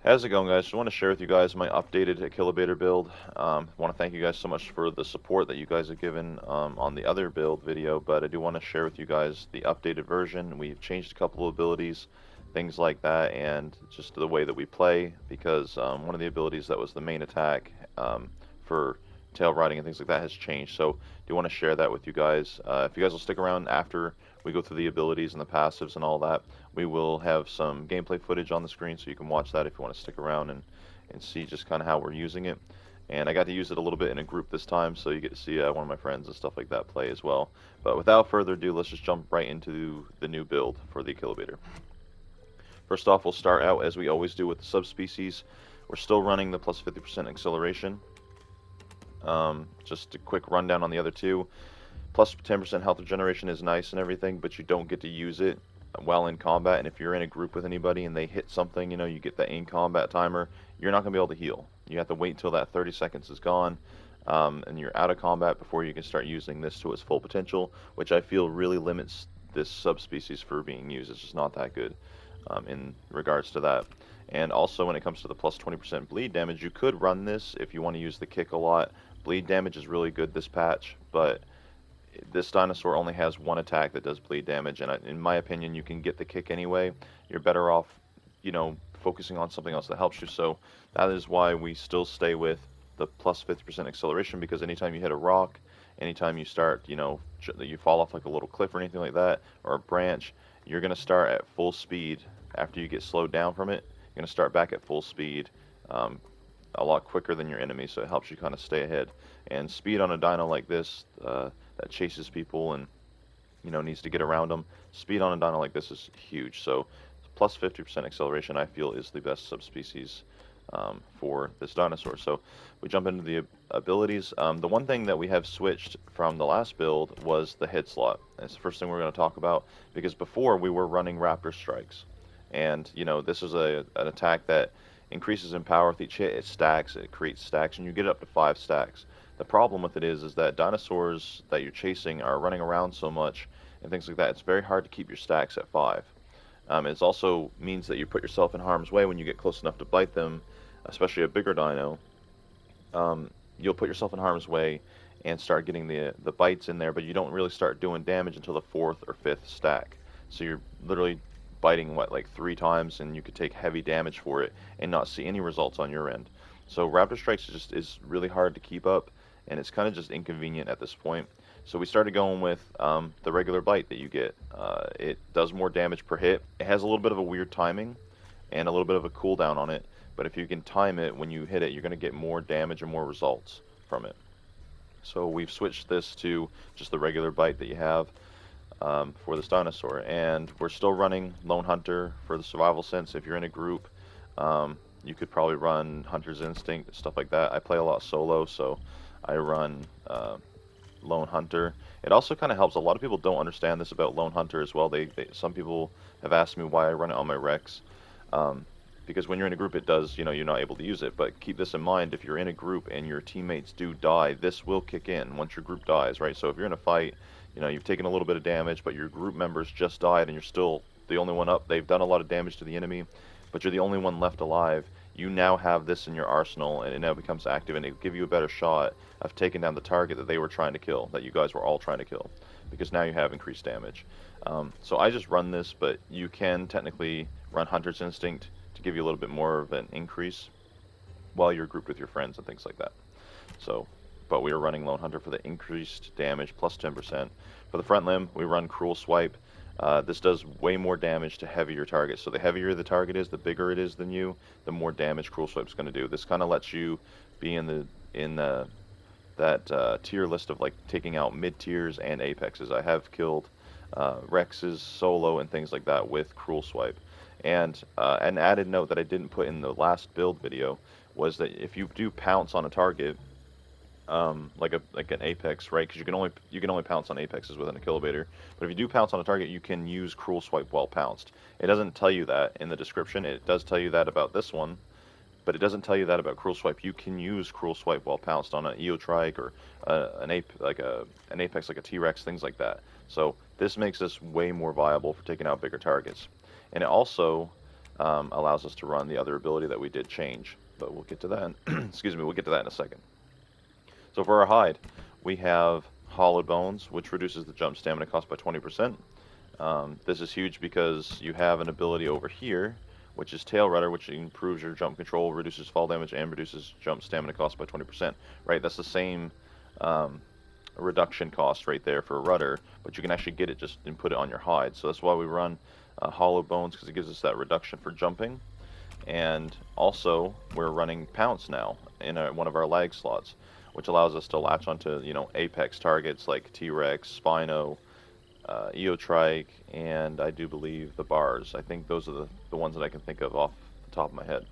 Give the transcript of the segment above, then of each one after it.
How's it going, guys? Just want to share with you guys my updated Achillobator build. Want to thank you guys so much for the support that you guys have given on the other build video, but I do want to share with you guys the updated version. We've changed a couple of abilities, things like that, and just the way that we play, because one of the abilities that was the main attack for tail riding and things like that has changed. So do want to share that with you guys. If you guys will stick around after we go through the abilities and the passives and all that, we will have some gameplay footage on the screen so you can watch that if you want to stick around and see just kind of how we're using it. And I got to use it a little bit in a group this time, so you get to see one of my friends and stuff like that play as well. But without further ado, let's just jump right into the new build for the Achillobator. First off, we'll start out as we always do with the subspecies. We're still running the plus 50% acceleration. Just a quick rundown on the other two. Plus 10% health regeneration is nice and everything, but you don't get to use it while in combat. And if you're in a group with anybody and they hit something, you get the in combat timer, you're not going to be able to heal. You have to wait until that 30 seconds is gone, and you're out of combat before you can start using this to its full potential, which I feel really limits this subspecies for being used. It's just not that good in regards to that. And also when it comes to the plus 20% bleed damage, you could run this if you want to use the kick a lot. Bleed damage is really good this patch, but this dinosaur only has one attack that does bleed damage, and in my opinion, you can get the kick anyway. You're better off, focusing on something else that helps you. So that is why we still stay with the plus 50% acceleration, because anytime you hit a rock, anytime you start, you fall off like a little cliff or anything like that, or a branch, you're going to start at full speed after you get slowed down from it. You're going to start back at full speed. A lot quicker than your enemy, so it helps you kind of stay ahead. And speed on a dino like this that chases people and needs to get around them, speed on a dino like this is huge. So plus 50% acceleration, I feel, is the best subspecies for this dinosaur. So we jump into the abilities. The one thing that we have switched from the last build was the head slot. It's the first thing we're going to talk about, because before we were running raptor strikes, and this is an attack that increases in power with each hit. It stacks, it creates stacks, and you get up to 5 stacks. The problem with it is that dinosaurs that you're chasing are running around so much and things like that. It's very hard to keep your stacks at 5. It also means that you put yourself in harm's way when you get close enough to bite them, especially a bigger dino. You'll put yourself in harm's way and start getting the bites in there, but you don't really start doing damage until the 4th or 5th stack. So you're literally biting like 3 times, and you could take heavy damage for it and not see any results on your end. So Raptor Strikes is really hard to keep up, and it's kind of just inconvenient at this point. So we started going with the regular bite that you get. It does more damage per hit. It has a little bit of a weird timing and a little bit of a cooldown on it, but if you can time it when you hit it, you're going to get more damage and more results from it. So we've switched this to just the regular bite that you have for this dinosaur, and we're still running Lone Hunter for the survival sense. If you're in a group, you could probably run Hunter's Instinct, stuff like that. I play a lot solo, so I run Lone Hunter. It also kind of helps. A lot of people don't understand this about Lone Hunter as well. Some people have asked me why I run it on my Rex. Because when you're in a group, it does, you're not able to use it. But keep this in mind: if you're in a group and your teammates do die, this will kick in once your group dies, right? So if you're in a fight, you've taken a little bit of damage, but your group members just died, and you're still the only one up. They've done a lot of damage to the enemy, but you're the only one left alive. You now have this in your arsenal, and it now becomes active, and it'll give you a better shot of taking down the target that they were trying to kill, that you guys were all trying to kill, because now you have increased damage. So I just run this, but you can technically run Hunter's Instinct to give you a little bit more of an increase while you're grouped with your friends and things like that. So, but we are running Lone Hunter for the increased damage plus 10%. For the front limb, we run Cruel Swipe. This does way more damage to heavier targets. So the heavier the target is, the bigger it is than you, the more damage Cruel Swipe is going to do. This kind of lets you be in that tier list of like taking out mid tiers and apexes. I have killed Rexes solo and things like that with Cruel Swipe. And an added note that I didn't put in the last build video was that if you do pounce on a target, like an apex, right? Because you can only pounce on apexes with an Achillobator. But if you do pounce on a target, you can use Cruel Swipe while pounced. It doesn't tell you that in the description. It does tell you that about this one, but it doesn't tell you that about Cruel Swipe. You can use Cruel Swipe while pounced on an Eotrike or an apex like a T-Rex, things like that. So this makes this way more viable for taking out bigger targets. And it also allows us to run the other ability that we did change. But we'll get to that. Excuse me, we'll get to that in a second. So for our hide, we have Hollowed Bones, which reduces the jump stamina cost by 20%. This is huge because you have an ability over here, which is Tail Rudder, which improves your jump control, reduces fall damage, and reduces jump stamina cost by 20%. Right, that's the same reduction cost right there for a rudder, but you can actually get it just and put it on your hide. So that's why we run Hollow Bones, because it gives us that reduction for jumping. And also, we're running Pounce now in one of our lag slots, which allows us to latch onto, apex targets like T-Rex, Spino, Eotrike, and I do believe the bars. I think those are the ones that I can think of off the top of my head.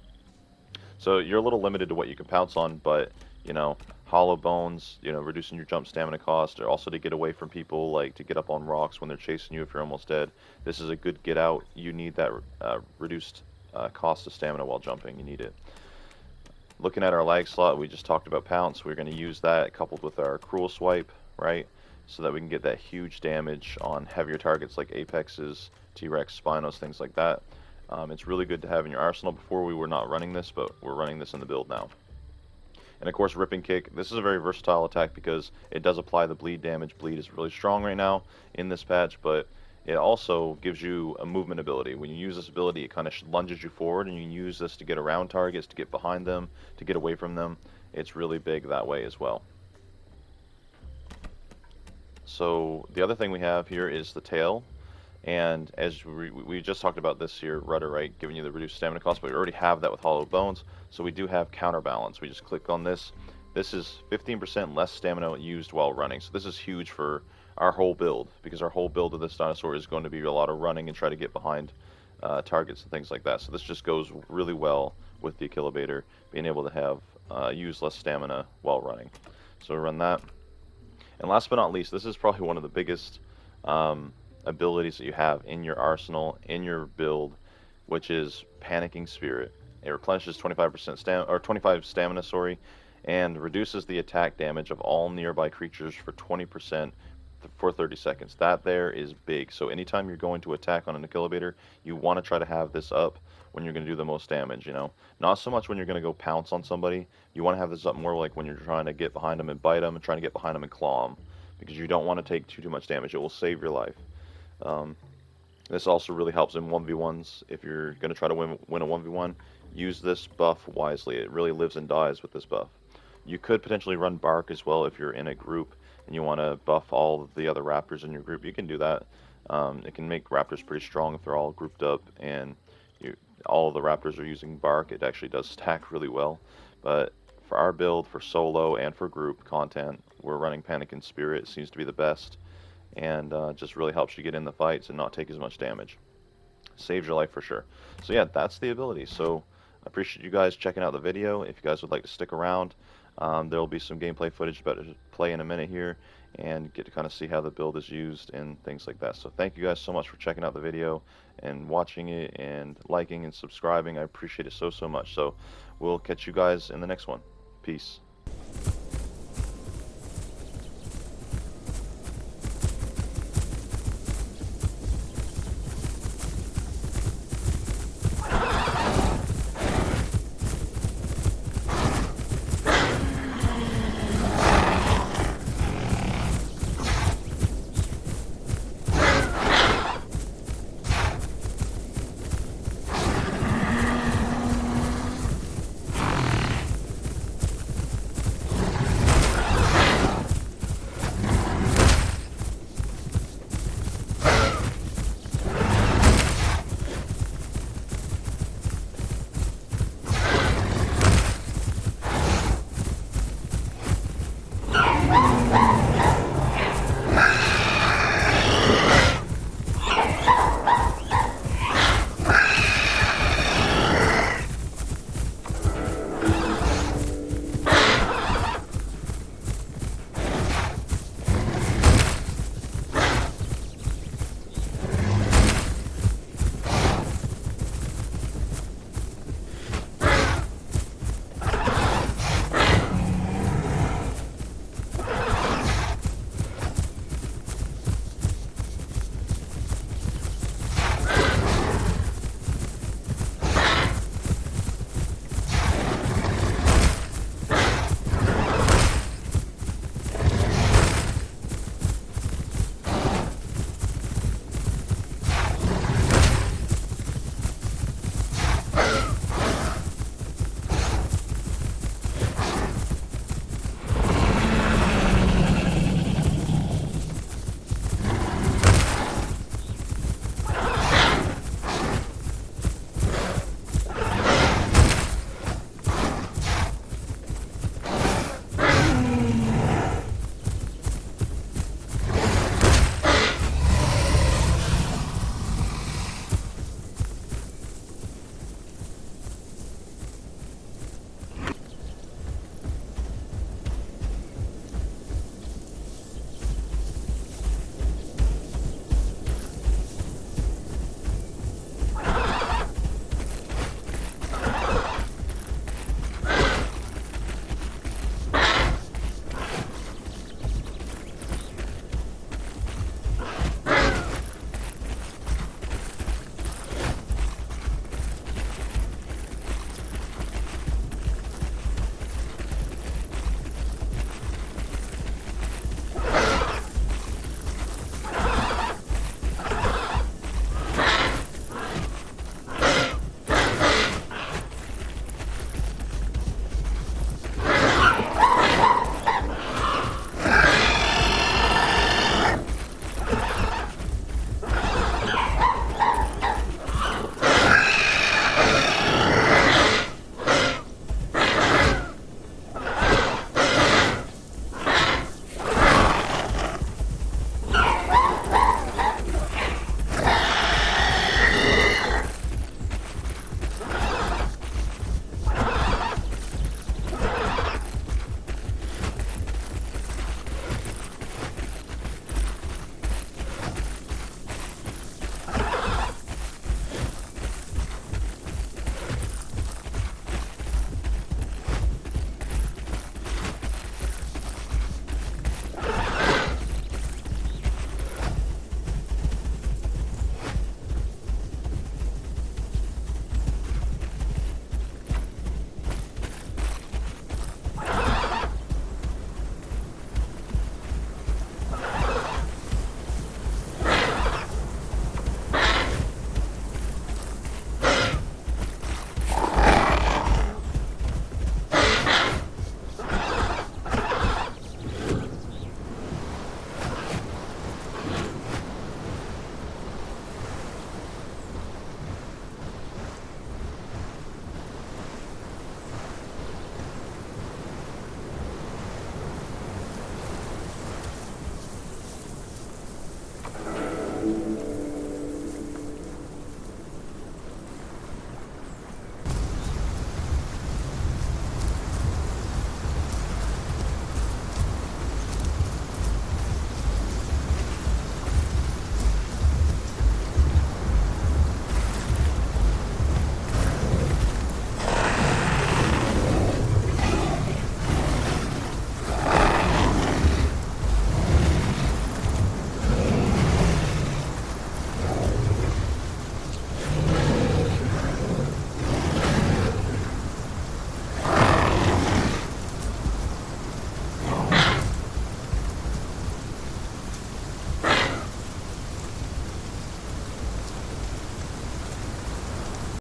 So you're a little limited to what you can pounce on, but, Hollow Bones, reducing your jump stamina cost, or also to get away from people, like to get up on rocks when they're chasing you if you're almost dead. This is a good get out. You need that reduced cost of stamina while jumping. You need it. Looking at our lag slot, we just talked about Pounce. We're going to use that coupled with our Cruel Swipe, right? So that we can get that huge damage on heavier targets like Apexes, T-Rex, Spinos, things like that. It's really good to have in your arsenal. Before we were not running this, but we're running this in the build now. And of course, Ripping Kick. This is a very versatile attack because it does apply the bleed damage. Bleed is really strong right now in this patch, but it also gives you a movement ability. When you use this ability, it kind of lunges you forward, and you can use this to get around targets, to get behind them, to get away from them. It's really big that way as well. So the other thing we have here is the tail. And as we just talked about this here, Rudder, right, giving you the reduced stamina cost, but we already have that with Hollow Bones, so we do have Counterbalance. We just click on this. This is 15% less stamina used while running, so this is huge for our whole build, because our whole build of this dinosaur is going to be a lot of running and try to get behind targets and things like that. So this just goes really well with the Achillobator, being able to have use less stamina while running. So we run that. And last but not least, this is probably one of the biggest abilities that you have in your arsenal, in your build, which is Panicking Spirit. It replenishes 25 stamina, and reduces the attack damage of all nearby creatures for 20% for 30 seconds. That there is big. So anytime you're going to attack on an Achillobator, you want to try to have this up when you're going to do the most damage, Not so much when you're going to go pounce on somebody. You want to have this up more like when you're trying to get behind them and bite them, and trying to get behind them and claw them, because you don't want to take too much damage. It will save your life. This also really helps in 1v1s. If you're going to try to win a 1v1, use this buff wisely. It really lives and dies with this buff. You could potentially run Bark as well if you're in a group and you want to buff all of the other raptors in your group. You can do that. It can make raptors pretty strong if they're all grouped up and all of the raptors are using Bark. It actually does stack really well. But for our build, for solo and for group content, we're running Panicking Spirit. It seems to be the best, and just really helps you get in the fights and not take as much damage. Saves your life for sure. So yeah, that's the ability. So I appreciate you guys checking out the video. If you guys would like to stick around, there will be some gameplay footage about to play in a minute here, and get to kind of see how the build is used and things like that. So thank you guys so much for checking out the video and watching it and liking and subscribing. I appreciate it so much. So we'll catch you guys in the next one. Peace.